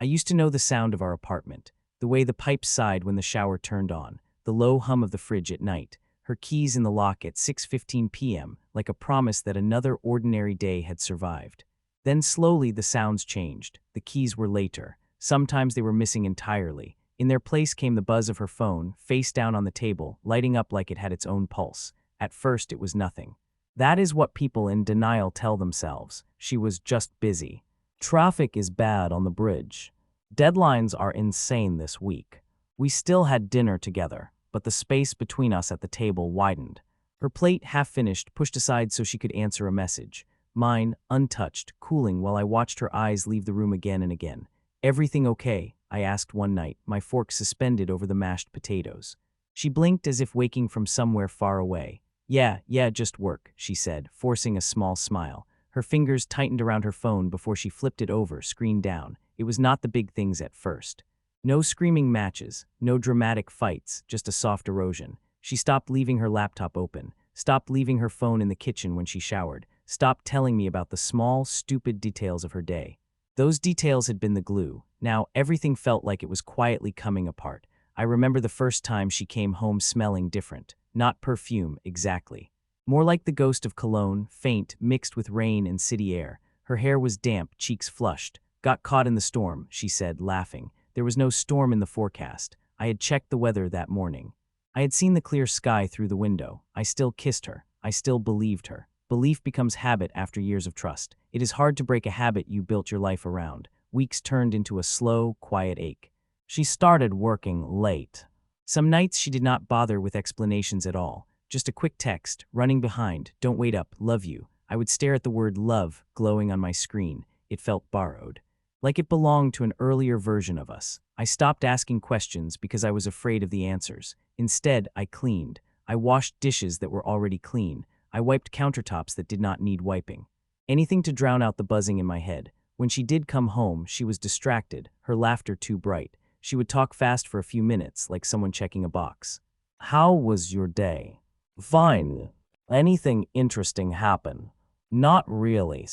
I used to know the sound of our apartment, the way the pipes sighed when the shower turned on, the low hum of the fridge at night, her keys in the lock at 6:15 p.m., like a promise that another ordinary day had survived. Then slowly the sounds changed. The keys were later. Sometimes they were missing entirely. In their place came the buzz of her phone, face down on the table, lighting up like it had its own pulse. At first it was nothing. That is what people in denial tell themselves. She was just busy. Traffic is bad on the bridge. Deadlines are insane this week. We still had dinner together, but the space between us at the table widened. Her plate, half finished, pushed aside so she could answer a message. Mine, untouched, cooling while I watched her eyes leave the room again and again. "Everything okay?" I asked one night, my fork suspended over the mashed potatoes. She blinked as if waking from somewhere far away. Yeah, just work," she said, forcing a small smile. Her fingers tightened around her phone before she flipped it over, screen down. It was not the big things at first. No screaming matches, no dramatic fights, just a soft erosion. She stopped leaving her laptop open, stopped leaving her phone in the kitchen when she showered, stopped telling me about the small, stupid details of her day. Those details had been the glue. Now everything felt like it was quietly coming apart. I remember the first time she came home smelling different. Not perfume, exactly. More like the ghost of cologne, faint, mixed with rain and city air. Her hair was damp, cheeks flushed. "Got caught in the storm," she said, laughing. There was no storm in the forecast. I had checked the weather that morning. I had seen the clear sky through the window. I still kissed her. I still believed her. Belief becomes habit after years of trust. It is hard to break a habit you built your life around. Weeks turned into a slow, quiet ache. She started working late. Some nights she did not bother with explanations at all. Just a quick text, running behind, "Don't wait up, love you." I would stare at the word love glowing on my screen. It felt borrowed. Like it belonged to an earlier version of us. I stopped asking questions because I was afraid of the answers. Instead, I cleaned. I washed dishes that were already clean. I wiped countertops that did not need wiping. Anything to drown out the buzzing in my head. When she did come home, she was distracted, her laughter too bright. She would talk fast for a few minutes, like someone checking a box. "How was your day?" "Fine. Anything interesting happen?" "Not really."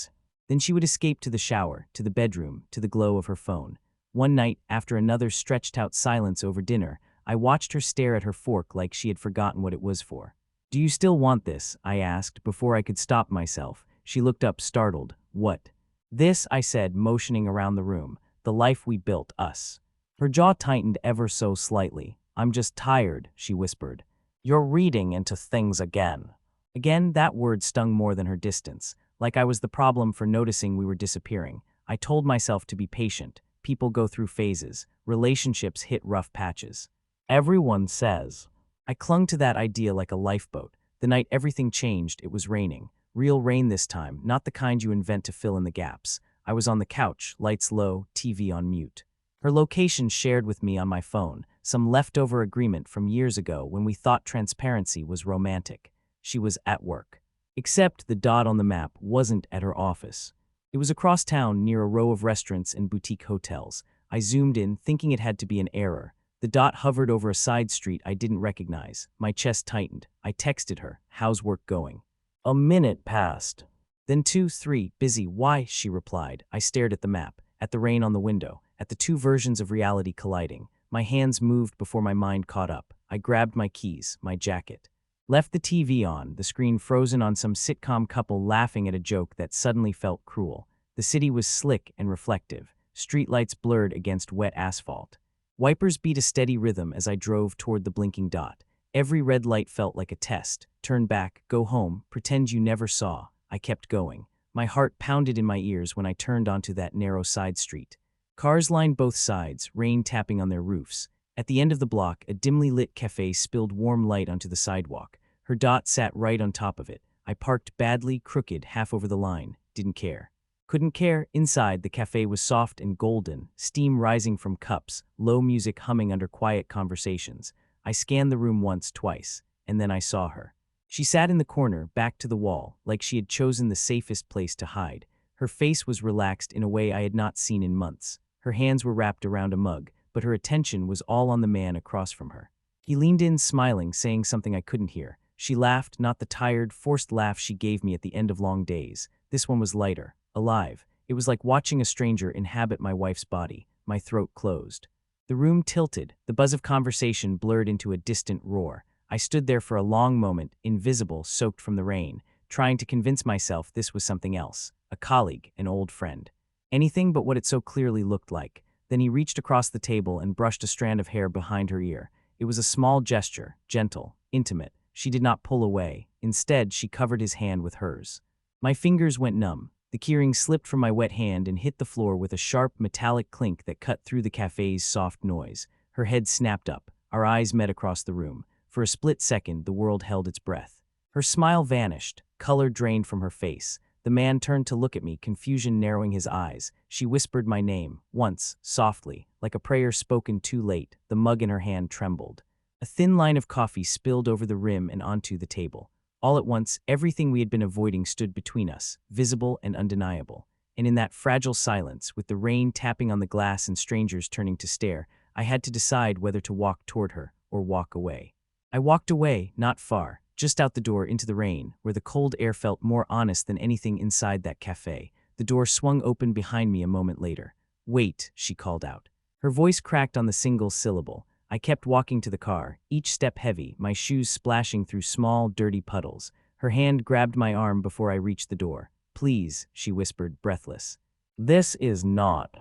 Then she would escape to the shower, to the bedroom, to the glow of her phone. One night, after another stretched-out silence over dinner, I watched her stare at her fork like she had forgotten what it was for. "Do you still want this?" I asked, before I could stop myself. She looked up, startled. "What?" "This," I said, motioning around the room. "The life we built, us." Her jaw tightened ever so slightly. "I'm just tired," she whispered. "You're reading into things again." Again, that word stung more than her distance, like I was the problem for noticing we were disappearing. I told myself to be patient. People go through phases. Relationships hit rough patches. "Everyone says." I clung to that idea like a lifeboat. The night everything changed, it was raining. Real rain this time, not the kind you invent to fill in the gaps. I was on the couch, lights low, TV on mute. Her location shared with me on my phone, some leftover agreement from years ago when we thought transparency was romantic. She was at work. Except the dot on the map wasn't at her office. It was across town near a row of restaurants and boutique hotels. I zoomed in, thinking it had to be an error. The dot hovered over a side street I didn't recognize. My chest tightened. I texted her, "How's work going?" A minute passed. Then 2, 3, busy. "Why?" she replied. I stared at the map, at the rain on the window, at the two versions of reality colliding. My hands moved before my mind caught up. I grabbed my keys, my jacket. Left the TV on, the screen frozen on some sitcom couple laughing at a joke that suddenly felt cruel. The city was slick and reflective. Streetlights blurred against wet asphalt. Wipers beat a steady rhythm as I drove toward the blinking dot. Every red light felt like a test. Turn back, go home, pretend you never saw. I kept going. My heart pounded in my ears when I turned onto that narrow side street. Cars lined both sides, rain tapping on their roofs. At the end of the block, a dimly lit cafe spilled warm light onto the sidewalk. Her dot sat right on top of it. I parked badly, crooked, half over the line. Didn't care. Couldn't care. Inside, the cafe was soft and golden, steam rising from cups, low music humming under quiet conversations. I scanned the room once, twice, and then I saw her. She sat in the corner, back to the wall, like she had chosen the safest place to hide. Her face was relaxed in a way I had not seen in months. Her hands were wrapped around a mug, but her attention was all on the man across from her. He leaned in, smiling, saying something I couldn't hear. She laughed, not the tired, forced laugh she gave me at the end of long days. This one was lighter, alive. It was like watching a stranger inhabit my wife's body. my throat closed. The room tilted, the buzz of conversation blurred into a distant roar. I stood there for a long moment, invisible, soaked from the rain, trying to convince myself this was something else, a colleague, an old friend. Anything but what it so clearly looked like. Then he reached across the table and brushed a strand of hair behind her ear. It was a small gesture, gentle, intimate. She did not pull away. Instead, she covered his hand with hers. My fingers went numb. The keyring slipped from my wet hand and hit the floor with a sharp, metallic clink that cut through the cafe's soft noise. Her head snapped up. Our eyes met across the room. For a split second, the world held its breath. Her smile vanished. Color drained from her face. The man turned to look at me, confusion narrowing his eyes. She whispered my name, once, softly, like a prayer spoken too late. The mug in her hand trembled. A thin line of coffee spilled over the rim and onto the table. All at once, everything we had been avoiding stood between us, visible and undeniable. And in that fragile silence, with the rain tapping on the glass and strangers turning to stare, I had to decide whether to walk toward her or walk away. I walked away, not far, just out the door into the rain, where the cold air felt more honest than anything inside that cafe. The door swung open behind me a moment later. "Wait," she called out. Her voice cracked on the single syllable. I kept walking to the car, each step heavy, my shoes splashing through small, dirty puddles. Her hand grabbed my arm before I reached the door. "Please," she whispered, breathless. "This is not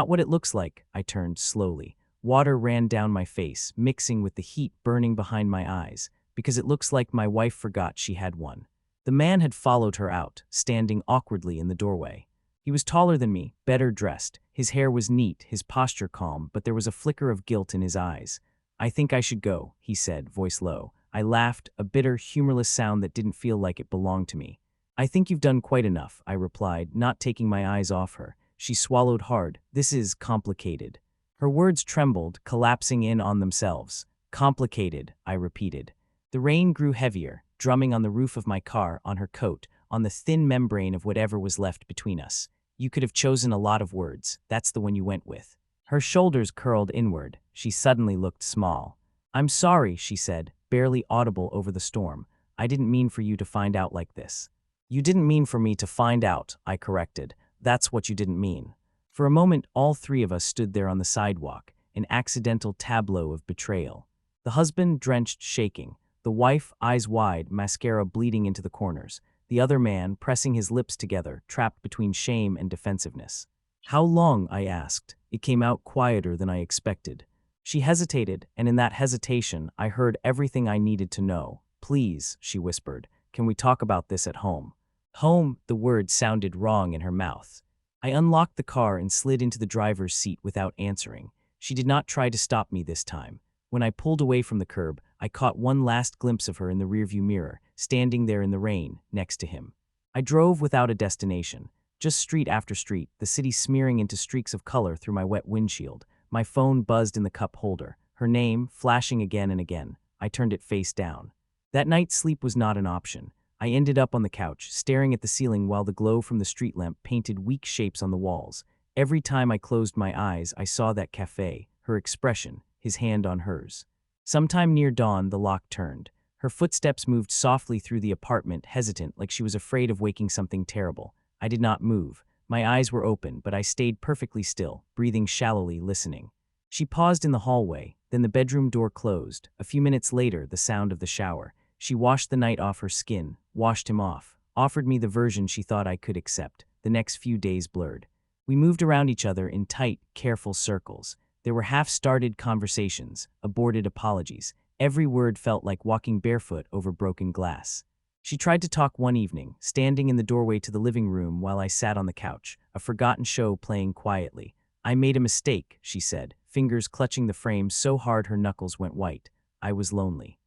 what it looks like." I turned slowly. Water ran down my face, mixing with the heat burning behind my eyes, because it looks like my wife forgot she had one. The man had followed her out, standing awkwardly in the doorway. He was taller than me, better dressed. His hair was neat, his posture calm, but there was a flicker of guilt in his eyes. "I think I should go," he said, voice low. I laughed, a bitter, humorless sound that didn't feel like it belonged to me. "I think you've done quite enough," I replied, not taking my eyes off her. She swallowed hard. "This is complicated." Her words trembled, collapsing in on themselves. "Complicated," I repeated. The rain grew heavier, drumming on the roof of my car, on her coat, on the thin membrane of whatever was left between us. "You could have chosen a lot of words. That's the one you went with." Her shoulders curled inward. She suddenly looked small. "I'm sorry," she said, barely audible over the storm. "I didn't mean for you to find out like this." "You didn't mean for me to find out," I corrected. "That's what you didn't mean." For a moment, all three of us stood there on the sidewalk, an accidental tableau of betrayal. The husband drenched, shaking. The wife, eyes wide, mascara bleeding into the corners. The other man, pressing his lips together, trapped between shame and defensiveness. "How long?" I asked. It came out quieter than I expected. She hesitated, and in that hesitation, I heard everything I needed to know. "Please," she whispered, "can we talk about this at home?" Home, the word sounded wrong in her mouth. I unlocked the car and slid into the driver's seat without answering. She did not try to stop me this time. When I pulled away from the curb, I caught one last glimpse of her in the rearview mirror, standing there in the rain, next to him. I drove without a destination, just street after street, the city smearing into streaks of color through my wet windshield. My phone buzzed in the cup holder, her name flashing again and again. I turned it face down. That night, sleep was not an option. I ended up on the couch, staring at the ceiling while the glow from the street lamp painted weak shapes on the walls. Every time I closed my eyes, I saw that cafe, her expression, his hand on hers. Sometime near dawn, the lock turned. Her footsteps moved softly through the apartment, hesitant, like she was afraid of waking something terrible. I did not move. My eyes were open, but I stayed perfectly still, breathing shallowly, listening. She paused in the hallway, then the bedroom door closed. A few minutes later, the sound of the shower. She washed the night off her skin, washed him off, offered me the version she thought I could accept. The next few days blurred. We moved around each other in tight, careful circles. There were half-started conversations, aborted apologies. Every word felt like walking barefoot over broken glass. She tried to talk one evening, standing in the doorway to the living room while I sat on the couch, a forgotten show playing quietly. "I made a mistake," she said, fingers clutching the frame so hard her knuckles went white. I was lonely.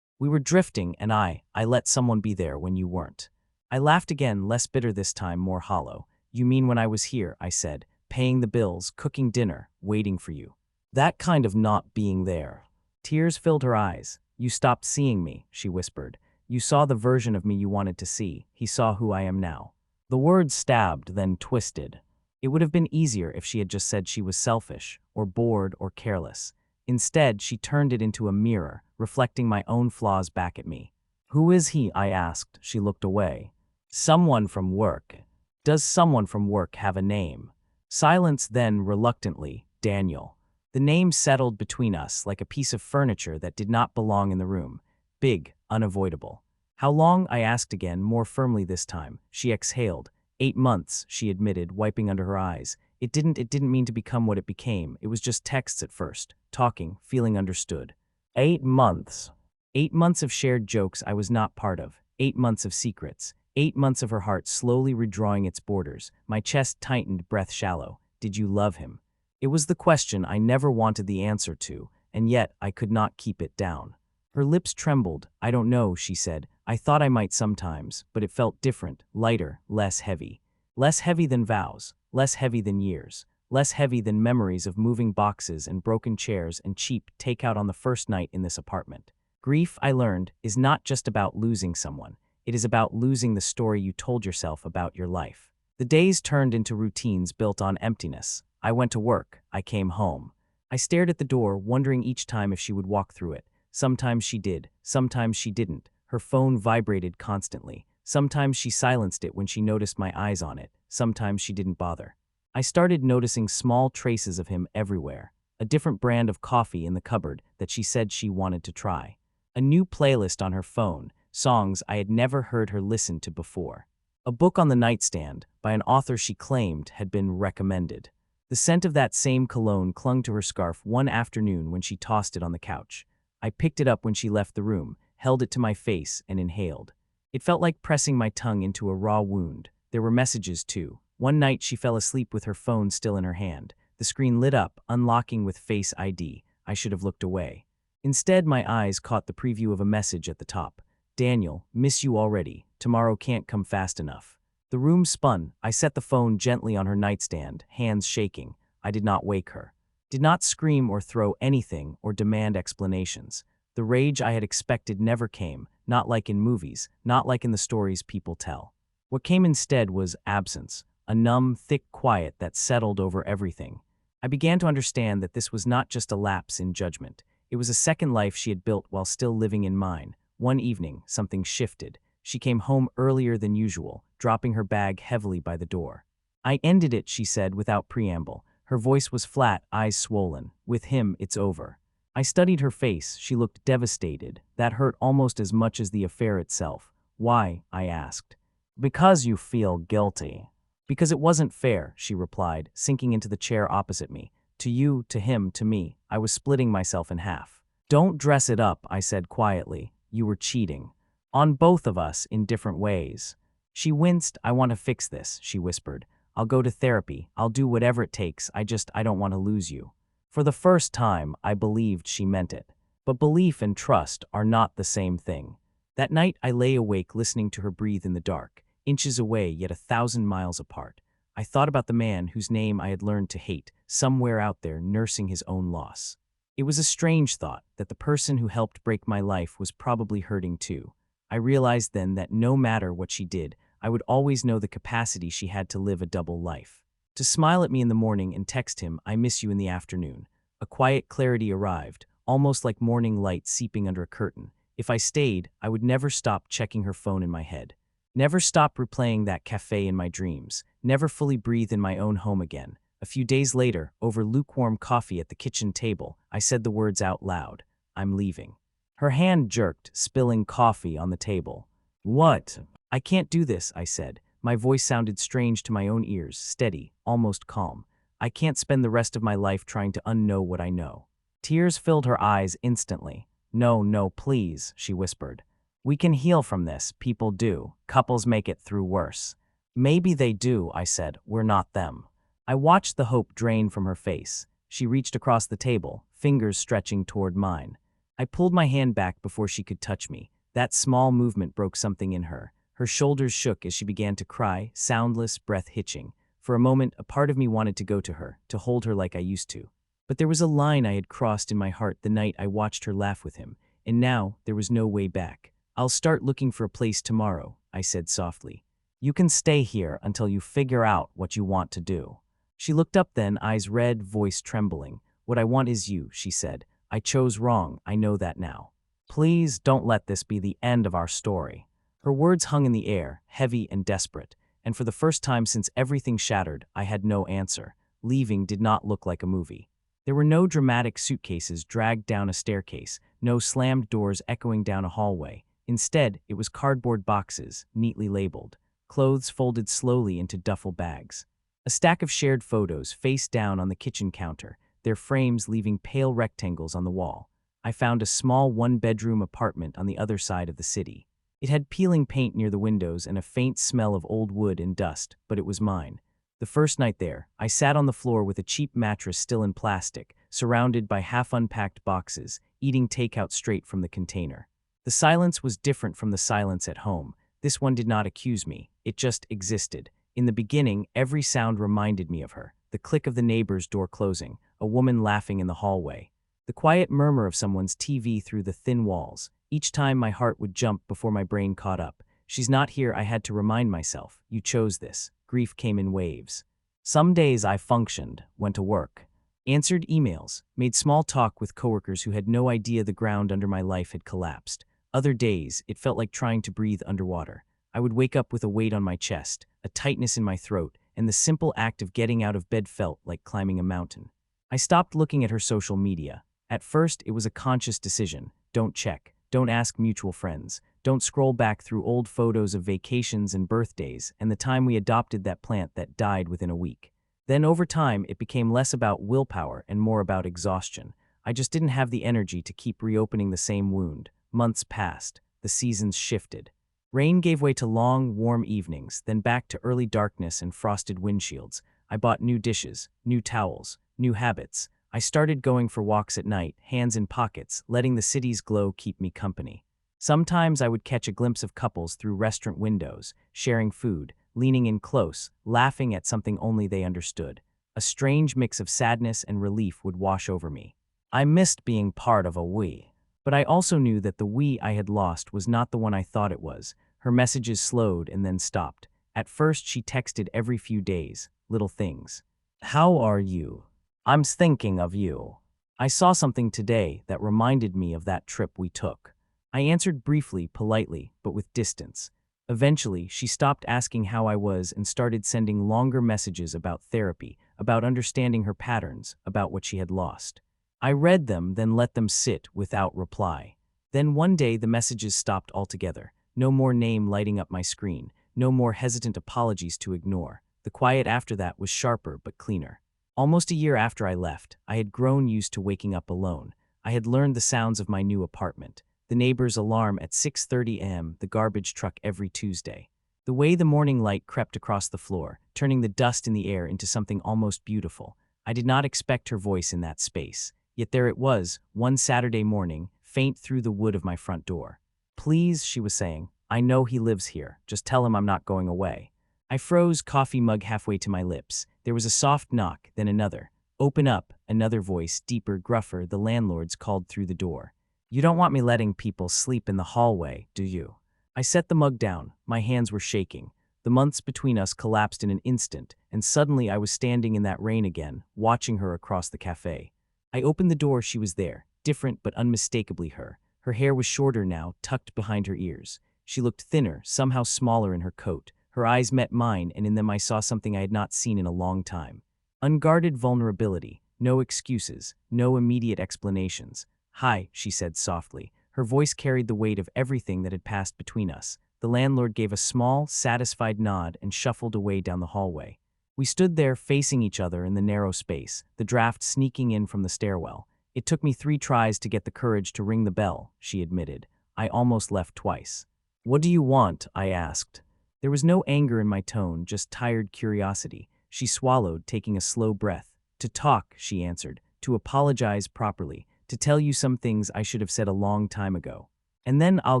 We were drifting, and I let someone be there when you weren't. I laughed again, less bitter this time, more hollow. "You mean when I was here," I said, "paying the bills, cooking dinner, waiting for you. That kind of not being there." Tears filled her eyes. "You stopped seeing me," she whispered. "You saw the version of me you wanted to see. He saw who I am now." The words stabbed, then twisted. It would have been easier if she had just said she was selfish, or bored, or careless. Instead, she turned it into a mirror, reflecting my own flaws back at me. "Who is he?" I asked. She looked away. "Someone from work." "Does someone from work have a name?" Silence, then, reluctantly, Daniel. The name settled between us like a piece of furniture that did not belong in the room. Big, unavoidable. How long? I asked again, more firmly this time. She exhaled. 8 months, she admitted, wiping under her eyes. It didn't mean to become what it became. It was just texts at first. Talking, feeling understood. 8 months. 8 months of shared jokes I was not part of. 8 months of secrets. 8 months of her heart slowly redrawing its borders. My chest tightened, breath shallow. Did you love him? It was the question I never wanted the answer to, and yet I could not keep it down. Her lips trembled. I don't know, she said. I thought I might sometimes, but it felt different, lighter, less heavy. Less heavy than vows, less heavy than years, less heavy than memories of moving boxes and broken chairs and cheap takeout on the first night in this apartment. Grief, I learned, is not just about losing someone. It is about losing the story you told yourself about your life. The days turned into routines built on emptiness. I went to work. I came home. I stared at the door, wondering each time if she would walk through it. Sometimes she did. Sometimes she didn't. Her phone vibrated constantly. Sometimes she silenced it when she noticed my eyes on it. Sometimes she didn't bother. I started noticing small traces of him everywhere. A different brand of coffee in the cupboard that she said she wanted to try. A new playlist on her phone, songs I had never heard her listen to before. A book on the nightstand by an author she claimed had been recommended. The scent of that same cologne clung to her scarf one afternoon when she tossed it on the couch. I picked it up when she left the room, held it to my face, and inhaled. It felt like pressing my tongue into a raw wound. There were messages, too. One night she fell asleep with her phone still in her hand. The screen lit up, unlocking with Face ID. I should have looked away. Instead, my eyes caught the preview of a message at the top. Daniel, miss you already. Tomorrow can't come fast enough. The room spun. I set the phone gently on her nightstand, hands shaking. I did not wake her. Did not scream or throw anything or demand explanations. The rage I had expected never came, not like in movies, not like in the stories people tell. What came instead was absence, a numb, thick quiet that settled over everything. I began to understand that this was not just a lapse in judgment. It was a second life she had built while still living in mine. One evening, something shifted. She came home earlier than usual, dropping her bag heavily by the door. I ended it, she said without preamble. Her voice was flat, eyes swollen. With him, it's over. I studied her face. She looked devastated. That hurt almost as much as the affair itself. Why? I asked. Because you feel guilty. Because it wasn't fair, she replied, sinking into the chair opposite me. To you, to him, to me. I was splitting myself in half. Don't dress it up, I said quietly. You were cheating. On both of us in different ways. She winced. I want to fix this, she whispered. I'll go to therapy. I'll do whatever it takes. I don't want to lose you. For the first time, I believed she meant it. But belief and trust are not the same thing. That night, I lay awake listening to her breathe in the dark, inches away yet 1,000 miles apart. I thought about the man whose name I had learned to hate, somewhere out there nursing his own loss. It was a strange thought that the person who helped break my life was probably hurting too. I realized then that no matter what she did, I would always know the capacity she had to live a double life. To smile at me in the morning and text him, I miss you in the afternoon. A quiet clarity arrived, almost like morning light seeping under a curtain. If I stayed, I would never stop checking her phone in my head. Never stop replaying that cafe in my dreams. Never fully breathe in my own home again. A few days later, over lukewarm coffee at the kitchen table, I said the words out loud. I'm leaving. Her hand jerked, spilling coffee on the table. What? I can't do this, I said. My voice sounded strange to my own ears, steady, almost calm. I can't spend the rest of my life trying to unknow what I know. Tears filled her eyes instantly. No, please, she whispered. We can heal from this. People do. Couples make it through worse. Maybe they do, I said. We're not them. I watched the hope drain from her face. She reached across the table, fingers stretching toward mine. I pulled my hand back before she could touch me. That small movement broke something in her. Her shoulders shook as she began to cry, soundless, breath hitching. For a moment, a part of me wanted to go to her, to hold her like I used to. But there was a line I had crossed in my heart the night I watched her laugh with him, and now there was no way back. I'll start looking for a place tomorrow, I said softly. You can stay here until you figure out what you want to do. She looked up then, eyes red, voice trembling. What I want is you, she said. I chose wrong, I know that now. Please don't let this be the end of our story. Her words hung in the air, heavy and desperate, and for the first time since everything shattered, I had no answer. leaving did not look like a movie. There were no dramatic suitcases dragged down a staircase, no slammed doors echoing down a hallway. Instead, it was cardboard boxes, neatly labeled, clothes folded slowly into duffel bags. A stack of shared photos face down on the kitchen counter, their frames leaving pale rectangles on the wall. I found a small one-bedroom apartment on the other side of the city. It had peeling paint near the windows and a faint smell of old wood and dust, but it was mine. The first night there, I sat on the floor with a cheap mattress still in plastic, surrounded by half-unpacked boxes, eating takeout straight from the container. The silence was different from the silence at home. This one did not accuse me, it just existed. In the beginning, every sound reminded me of her. The click of the neighbor's door closing, a woman laughing in the hallway, the quiet murmur of someone's TV through the thin walls. Each time my heart would jump before my brain caught up. She's not here, I had to remind myself. You chose this. Grief came in waves. Some days I functioned, went to work, answered emails, made small talk with coworkers who had no idea the ground under my life had collapsed. Other days, it felt like trying to breathe underwater. I would wake up with a weight on my chest, a tightness in my throat, and the simple act of getting out of bed felt like climbing a mountain. I stopped looking at her social media. At first, it was a conscious decision. Don't check. Don't ask mutual friends. Don't scroll back through old photos of vacations and birthdays and the time we adopted that plant that died within a week. Then over time, it became less about willpower and more about exhaustion. I just didn't have the energy to keep reopening the same wound. Months passed. The seasons shifted. Rain gave way to long, warm evenings, then back to early darkness and frosted windshields. I bought new dishes, new towels, new habits. I started going for walks at night, hands in pockets, letting the city's glow keep me company. Sometimes I would catch a glimpse of couples through restaurant windows, sharing food, leaning in close, laughing at something only they understood. A strange mix of sadness and relief would wash over me. I missed being part of a we. But I also knew that the we I had lost was not the one I thought it was. Her messages slowed and then stopped. At first, she texted every few days, little things. How are you? I'm thinking of you. I saw something today that reminded me of that trip we took. I answered briefly, politely, but with distance. Eventually, she stopped asking how I was and started sending longer messages about therapy, about understanding her patterns, about what she had lost. I read them, then let them sit without reply. Then one day the messages stopped altogether. No more name lighting up my screen, no more hesitant apologies to ignore. The quiet after that was sharper but cleaner. Almost a year after I left, I had grown used to waking up alone. I had learned the sounds of my new apartment. The neighbor's alarm at 6:30 a.m., the garbage truck every Tuesday. The way the morning light crept across the floor, turning the dust in the air into something almost beautiful. I did not expect her voice in that space. Yet there it was, one Saturday morning, faint through the wood of my front door. Please, she was saying, I know he lives here. Just tell him I'm not going away. I froze, coffee mug halfway to my lips. There was a soft knock, then another. Open up, another voice, deeper, gruffer, the landlord's called through the door. You don't want me letting people sleep in the hallway, do you? I set the mug down. My hands were shaking. The months between us collapsed in an instant, and suddenly I was standing in that rain again, watching her across the cafe. I opened the door, she was there, different but unmistakably her. Her hair was shorter now, tucked behind her ears. She looked thinner, somehow smaller in her coat. Her eyes met mine, and in them I saw something I had not seen in a long time. Unguarded vulnerability, no excuses, no immediate explanations. Hi, she said softly. Her voice carried the weight of everything that had passed between us. The landlord gave a small, satisfied nod and shuffled away down the hallway. We stood there facing each other in the narrow space, the draft sneaking in from the stairwell. It took me 3 tries to get the courage to ring the bell, she admitted. I almost left twice. What do you want? I asked. There was no anger in my tone, just tired curiosity. She swallowed, taking a slow breath. To talk, she answered. To apologize properly. To tell you some things I should have said a long time ago. And then I'll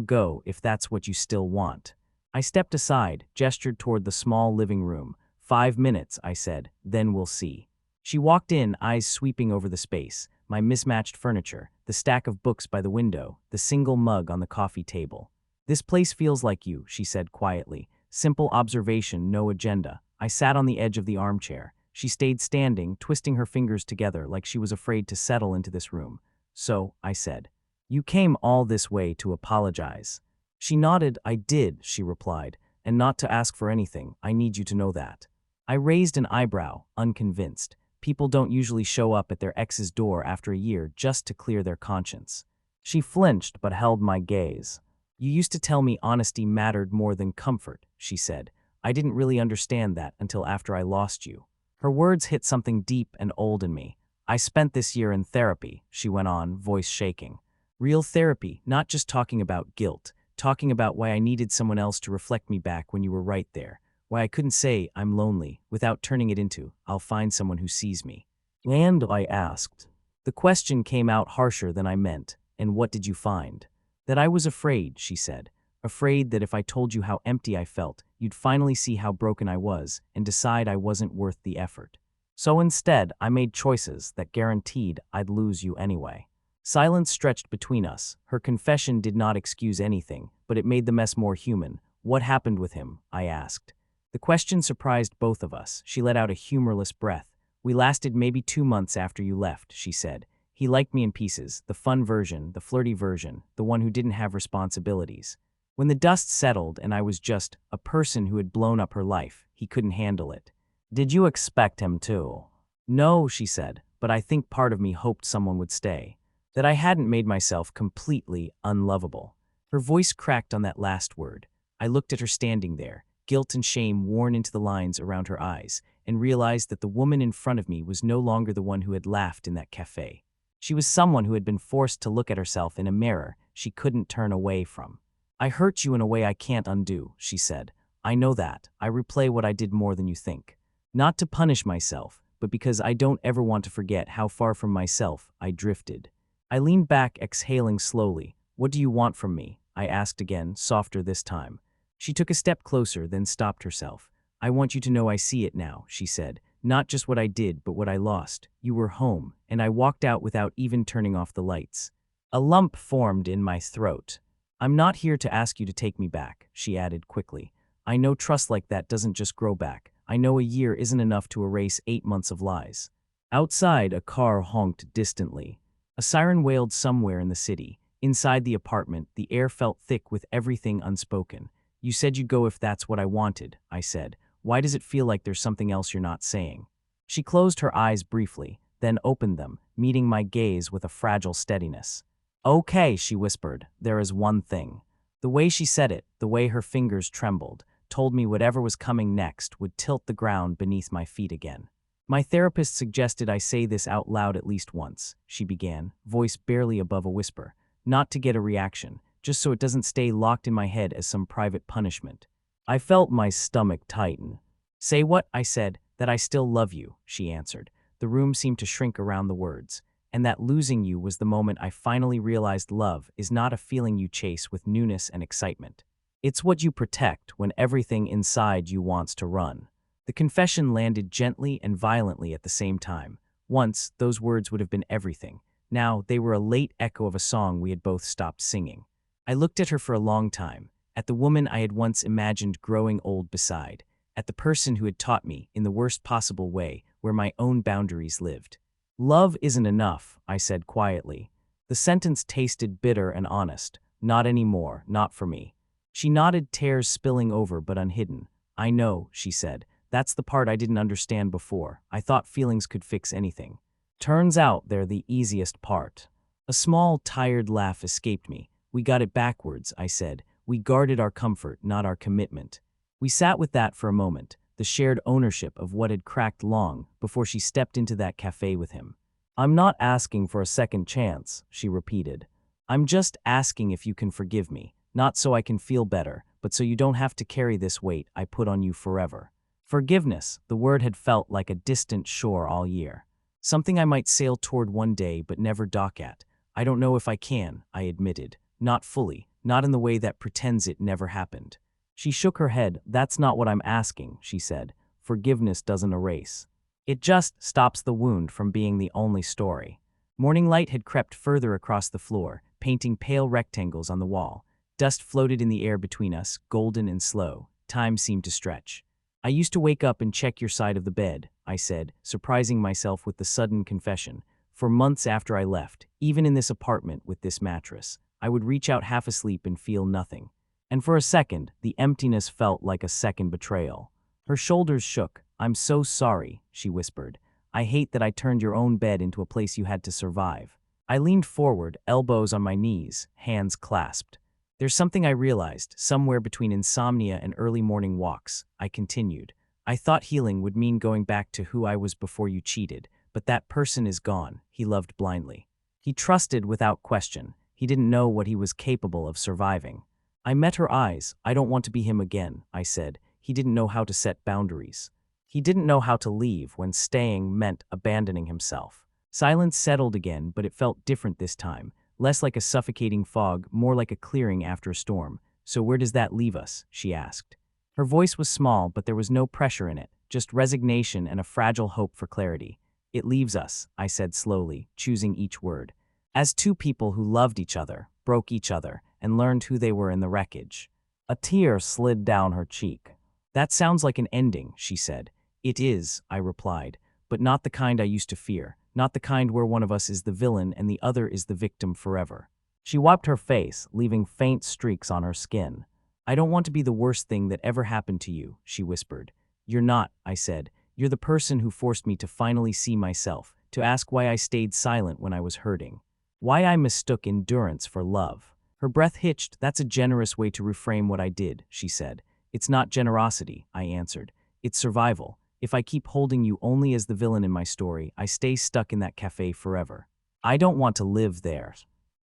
go if that's what you still want. I stepped aside, gestured toward the small living room. 5 minutes, I said, then we'll see. She walked in, eyes sweeping over the space, my mismatched furniture, the stack of books by the window, the single mug on the coffee table. This place feels like you, she said quietly. Simple observation, no agenda. I sat on the edge of the armchair. She stayed standing, twisting her fingers together like she was afraid to settle into this room. So, I said, you came all this way to apologize. She nodded. I did, she replied, and not to ask for anything. I need you to know that. I raised an eyebrow, unconvinced. People don't usually show up at their ex's door after a year just to clear their conscience. She flinched but held my gaze. You used to tell me honesty mattered more than comfort, she said. I didn't really understand that until after I lost you. Her words hit something deep and old in me. I spent this year in therapy, she went on, voice shaking. Real therapy, not just talking about guilt, talking about why I needed someone else to reflect me back when you were right there. Why I couldn't say, I'm lonely, without turning it into, I'll find someone who sees me. And I asked. The question came out harsher than I meant. And what did you find? That I was afraid, she said. Afraid that if I told you how empty I felt, you'd finally see how broken I was and decide I wasn't worth the effort. So instead, I made choices that guaranteed I'd lose you anyway. Silence stretched between us. Her confession did not excuse anything, but it made the mess more human. What happened with him? I asked. The question surprised both of us. She let out a humorless breath. We lasted maybe 2 months after you left, she said. He liked me in pieces, the fun version, the flirty version, the one who didn't have responsibilities. When the dust settled and I was just a person who had blown up her life, he couldn't handle it. Did you expect him to? No, she said, but I think part of me hoped someone would stay. That I hadn't made myself completely unlovable. Her voice cracked on that last word. I looked at her standing there, guilt and shame worn into the lines around her eyes, and realized that the woman in front of me was no longer the one who had laughed in that cafe. She was someone who had been forced to look at herself in a mirror she couldn't turn away from. I hurt you in a way I can't undo, she said. I know that. I replay what I did more than you think. Not to punish myself, but because I don't ever want to forget how far from myself I drifted. I leaned back, exhaling slowly. What do you want from me? I asked again, softer this time. She took a step closer, then stopped herself. I want you to know I see it now, she said. Not just what I did, but what I lost. You were home, and I walked out without even turning off the lights. A lump formed in my throat. I'm not here to ask you to take me back, she added quickly. I know trust like that doesn't just grow back. I know a year isn't enough to erase 8 months of lies. Outside, a car honked distantly. A siren wailed somewhere in the city. Inside the apartment, the air felt thick with everything unspoken. You said you'd go if that's what I wanted, I said. Why does it feel like there's something else you're not saying? She closed her eyes briefly, then opened them, meeting my gaze with a fragile steadiness. Okay, she whispered, there is one thing. The way she said it, the way her fingers trembled, told me whatever was coming next would tilt the ground beneath my feet again. My therapist suggested I say this out loud at least once, she began, voice barely above a whisper. Not to get a reaction, just so it doesn't stay locked in my head as some private punishment. I felt my stomach tighten. Say what? I said. That I still love you, she answered. The room seemed to shrink around the words. And that losing you was the moment I finally realized love is not a feeling you chase with newness and excitement. It's what you protect when everything inside you wants to run. The confession landed gently and violently at the same time. Once, those words would have been everything. Now, they were a late echo of a song we had both stopped singing. I looked at her for a long time, at the woman I had once imagined growing old beside, at the person who had taught me, in the worst possible way, where my own boundaries lived. Love isn't enough, I said quietly. The sentence tasted bitter and honest. Not anymore, not for me. She nodded, tears spilling over but unhidden. I know, she said. That's the part I didn't understand before. I thought feelings could fix anything. Turns out they're the easiest part. A small, tired laugh escaped me. We got it backwards, I said. We guarded our comfort, not our commitment. We sat with that for a moment, the shared ownership of what had cracked long before she stepped into that cafe with him. I'm not asking for a second chance, she repeated. I'm just asking if you can forgive me, not so I can feel better, but so you don't have to carry this weight I put on you forever. Forgiveness, the word had felt like a distant shore all year. Something I might sail toward one day but never dock at. I don't know if I can, I admitted. Not fully, not in the way that pretends it never happened. She shook her head. That's not what I'm asking, she said. Forgiveness doesn't erase. It just stops the wound from being the only story. Morning light had crept further across the floor, painting pale rectangles on the wall. Dust floated in the air between us, golden and slow. Time seemed to stretch. I used to wake up and check your side of the bed, I said, surprising myself with the sudden confession. For months after I left, even in this apartment with this mattress, I would reach out half asleep and feel nothing. And for a second, the emptiness felt like a second betrayal. Her shoulders shook. I'm so sorry, she whispered. I hate that I turned your own bed into a place you had to survive. I leaned forward, elbows on my knees, hands clasped. There's something I realized, somewhere between insomnia and early morning walks, I continued. I thought healing would mean going back to who I was before you cheated, but that person is gone. He loved blindly. He trusted without question. He didn't know what he was capable of surviving. I met her eyes. I don't want to be him again, I said. He didn't know how to set boundaries. He didn't know how to leave when staying meant abandoning himself. Silence settled again, but it felt different this time. Less like a suffocating fog, more like a clearing after a storm. So where does that leave us? She asked. Her voice was small, but there was no pressure in it, just resignation and a fragile hope for clarity. It leaves us, I said slowly, choosing each word. As two people who loved each other, broke each other, and learned who they were in the wreckage. A tear slid down her cheek. That sounds like an ending, she said. It is, I replied, but not the kind I used to fear, not the kind where one of us is the villain and the other is the victim forever. She wiped her face, leaving faint streaks on her skin. I don't want to be the worst thing that ever happened to you, she whispered. You're not, I said. You're the person who forced me to finally see myself, to ask why I stayed silent when I was hurting. Why I mistook endurance for love. Her breath hitched. That's a generous way to reframe what I did, she said. It's not generosity, I answered. It's survival. If I keep holding you only as the villain in my story, I stay stuck in that cafe forever. I don't want to live there.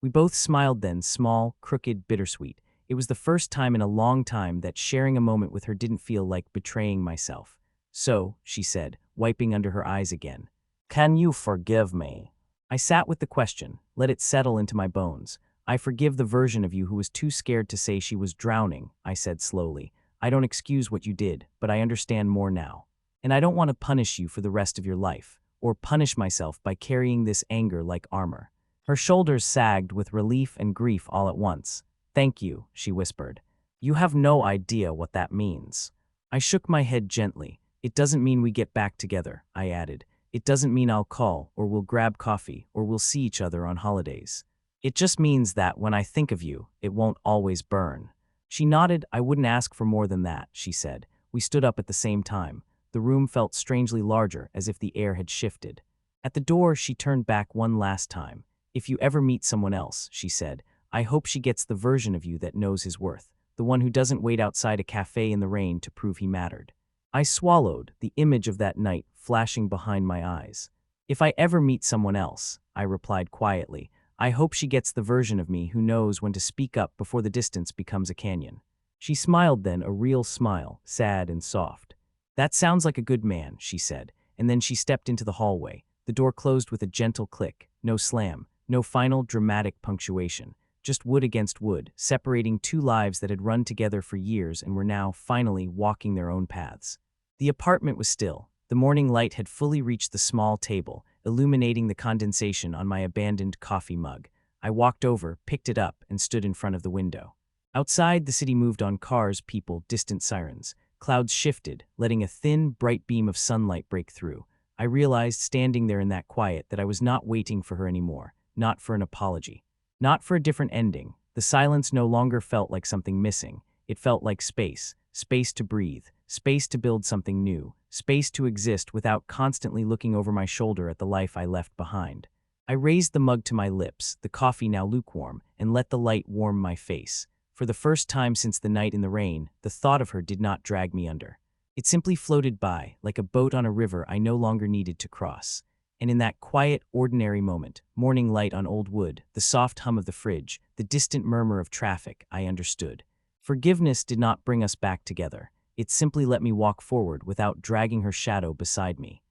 We both smiled then, small, crooked, bittersweet. It was the first time in a long time that sharing a moment with her didn't feel like betraying myself. So, she said, wiping under her eyes again. Can you forgive me? I sat with the question, let it settle into my bones. I forgive the version of you who was too scared to say she was drowning, I said slowly. I don't excuse what you did, but I understand more now. And I don't want to punish you for the rest of your life, or punish myself by carrying this anger like armor. Her shoulders sagged with relief and grief all at once. Thank you, she whispered. You have no idea what that means. I shook my head gently. It doesn't mean we get back together, I added. It doesn't mean I'll call, or we'll grab coffee, or we'll see each other on holidays. It just means that when I think of you, it won't always burn. She nodded. I wouldn't ask for more than that, she said. We stood up at the same time. The room felt strangely larger, as if the air had shifted. At the door, she turned back one last time. If you ever meet someone else, she said, I hope she gets the version of you that knows his worth, the one who doesn't wait outside a cafe in the rain to prove he mattered. I swallowed, the image of that night flashing behind my eyes. If I ever meet someone else, I replied quietly, I hope she gets the version of me who knows when to speak up before the distance becomes a canyon. She smiled then, a real smile, sad and soft. That sounds like a good man, she said, and then she stepped into the hallway. The door closed with a gentle click, no slam, no final dramatic punctuation, just wood against wood, separating two lives that had run together for years and were now, finally, walking their own paths. The apartment was still. The morning light had fully reached the small table, illuminating the condensation on my abandoned coffee mug. I walked over, picked it up, and stood in front of the window. Outside, the city moved on cars, people, distant sirens. Clouds shifted, letting a thin, bright beam of sunlight break through. I realized, standing there in that quiet, that I was not waiting for her anymore, not for an apology, not for a different ending. The silence no longer felt like something missing. It felt like space, space to breathe, space to build something new, space to exist without constantly looking over my shoulder at the life I left behind. I raised the mug to my lips, the coffee now lukewarm, and let the light warm my face. For the first time since the night in the rain, the thought of her did not drag me under. It simply floated by, like a boat on a river I no longer needed to cross. And in that quiet, ordinary moment, morning light on old wood, the soft hum of the fridge, the distant murmur of traffic, I understood. Forgiveness did not bring us back together. It simply let me walk forward without dragging her shadow beside me.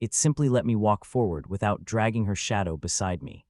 It simply let me walk forward without dragging her shadow beside me.